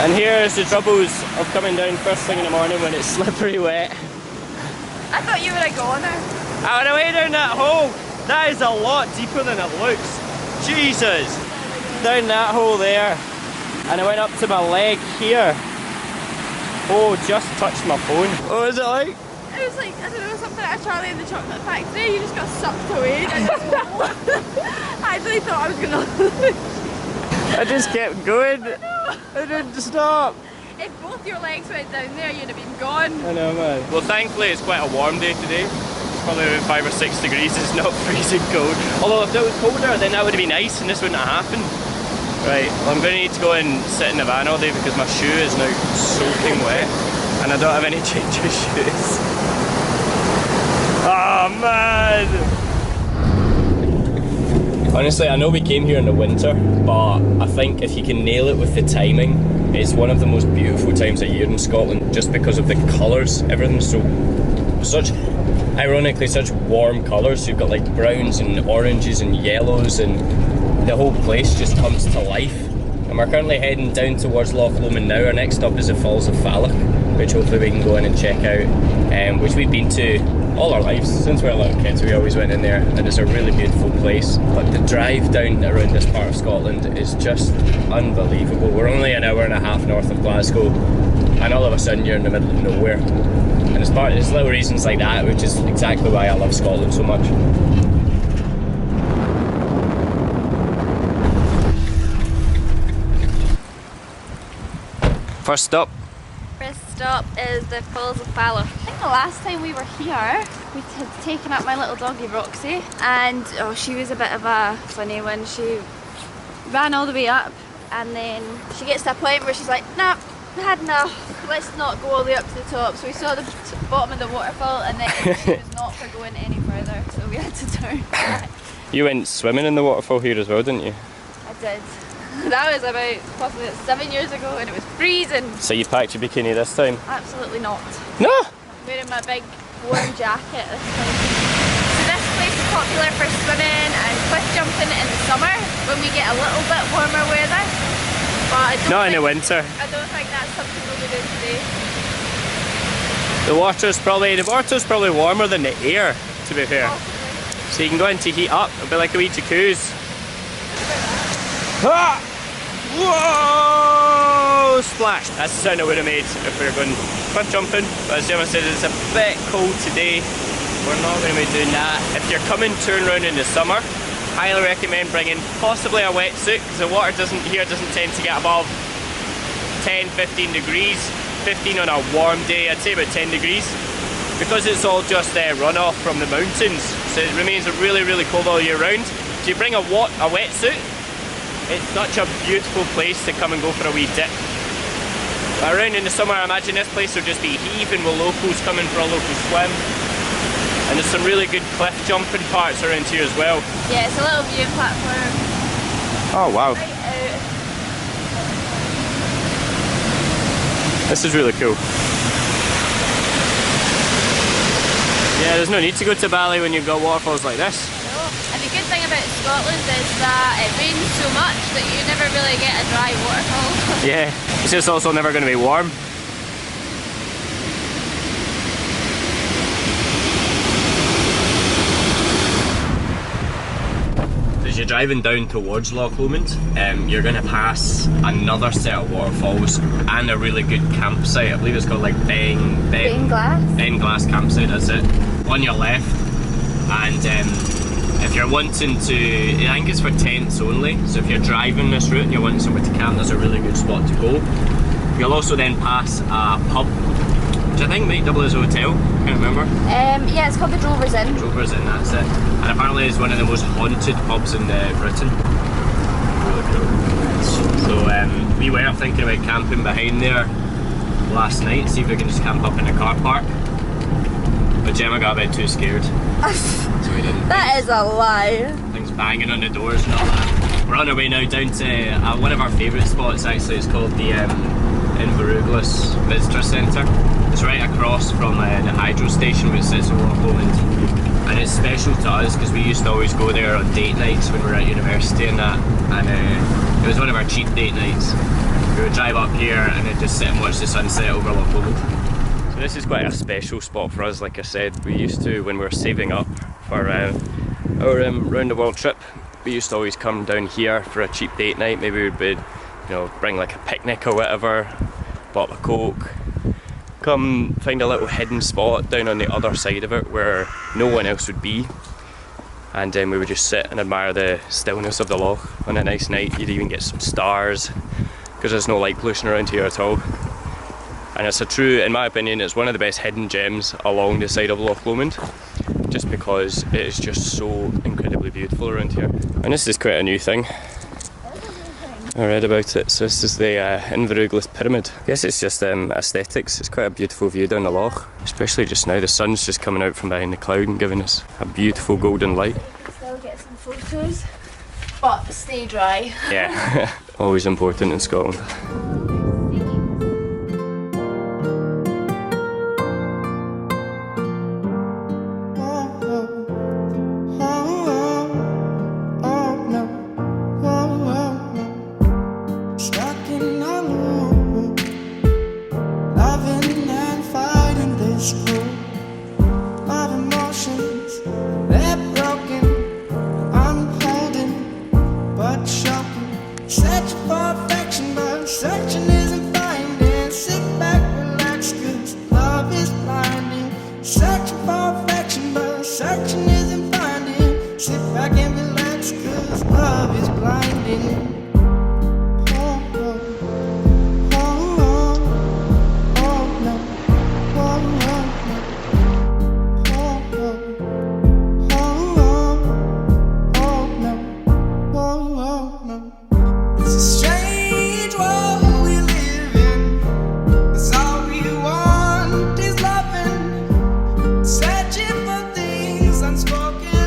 And here's the troubles of coming down first thing in the morning when it's slippery wet. I thought you were a goner. I went away down that hole. That is a lot deeper than it looks. Jesus! Down that hole there. And I went up to my leg here. Oh, just touched my phone. What was it like? It was like, I don't know, something like a Charlie in the Chocolate Factory. You just got sucked away. I actually thought I was going to lose. I just kept going. I didn't stop. If both your legs went down there, you'd have been gone. I know, man. Well, thankfully it's quite a warm day today. It's probably about 5 or 6 degrees. It's not freezing cold. Although if it was colder, then that would have been nice and this wouldn't have happened. Right, well, I'm going to need to go and sit in the van all day because my shoe is now soaking wet and I don't have any change of shoes. Oh man! Honestly, I know we came here in the winter, but I think if you can nail it with the timing, it's one of the most beautiful times of year in Scotland just because of the colours. Everything's such, ironically, such warm colours. You've got like browns and oranges and yellows and the whole place just comes to life. And we're currently heading down towards Loch Lomond now. Our next stop is the Falls of Falloch, which hopefully we can go in and check out, which we've been to all our lives. Since we were little kids, we always went in there, and it's a really beautiful place. But the drive down around this part of Scotland is just unbelievable. We're only an hour and a half north of Glasgow, and all of a sudden you're in the middle of nowhere. And it's little reasons like that, which is exactly why I love Scotland so much. First stop. First stop is the Falls of Falloch. I think the last time we were here, we had taken up my little doggy Roxy, and oh, she was a bit of a funny one. She ran all the way up, and then she gets to a point where she's like, nah, I had enough, let's not go all the way up to the top. So we saw the bottom of the waterfall, and then she was not for going any further, so we had to turn back. You went swimming in the waterfall here as well, didn't you? I did. That was about possibly 7 years ago and it was freezing. So you packed your bikini this time? Absolutely not. No? I'm wearing my big warm jacket this time. So this place is popular for swimming and cliff jumping in the summer when we get a little bit warmer weather. But not in the winter. I don't think that's something we'll be doing today. The water's probably warmer than the air, to be fair. Possibly. So you can go in to heat up. It'll be like a wee jacuzzi. Ah! Whoa! Splash! That's the sound I would have made if we were going cliff jumping. But as Gemma said, it's a bit cold today. We're not going to be doing that. If you're coming touring around in the summer, highly recommend bringing possibly a wetsuit because the water here doesn't tend to get above 10-15 degrees. 15 on a warm day, I'd say about 10 degrees. Because it's all just runoff from the mountains, so it remains really, really cold all year round. So you bring a wetsuit. It's such a beautiful place to come and go for a wee dip. Around in the summer, I imagine this place will just be heaving with locals coming for a local swim. And there's some really good cliff jumping parts around here as well. Yeah, it's a little viewing platform. Oh wow. Right out. This is really cool. Yeah, there's no need to go to Bali when you've got waterfalls like this. And the good thing about Scotland is that it rains so much that you never really get a dry waterfall. Yeah, it's just also never going to be warm. As you're driving down towards Loch Lomond, you're going to pass another set of waterfalls and a really good campsite. I believe it's called like Ben Glass campsite, that's it. On your left, and if you're wanting to, I think it's for tents only, so if you're driving this route and you're wanting somewhere to camp, that's a really good spot to go. You'll also then pass a pub, which I think might double as a hotel, can't remember. Yeah, it's called the Drover's Inn. Drover's Inn, that's it. And apparently it's one of the most haunted pubs in Britain. Really cool. So we were thinking about camping behind there last night, see if we can just camp up in a car park. But Gemma got a bit too scared. So we didn't. That is a lie. Things banging on the doors and all that. We're on our way now down to one of our favourite spots actually. It's called the Inveruglus Visitor Centre. It's right across from the hydro station which sits in Loch Lomond. And it's special to us because we used to always go there on date nights when we were at university and that. And it was one of our cheap date nights. we would drive up here and then just sit and watch the sunset over Loch Lomond. So this is quite a special spot for us. Like I said, we used to, when we were saving up for our round the world trip, we used to always come down here for a cheap date night. Maybe we'd be, you know, bring like a picnic or whatever, bottle of Coke, come find a little hidden spot down on the other side of it where no one else would be, and then we would just sit and admire the stillness of the loch. On a nice night you'd even get some stars because there's no light pollution around here at all. And it's a true, in my opinion, it's one of the best hidden gems along the side of Loch Lomond, just because it is just so incredibly beautiful around here. And this is quite a new thing. I read about it. So this is the Inveruglus pyramid. I guess it's just aesthetics. It's quite a beautiful view down the loch, especially just now. The sun's just coming out from behind the cloud and giving us a beautiful golden light. Still get some photos, but stay dry. Yeah, always important in Scotland. Searching for things unspoken.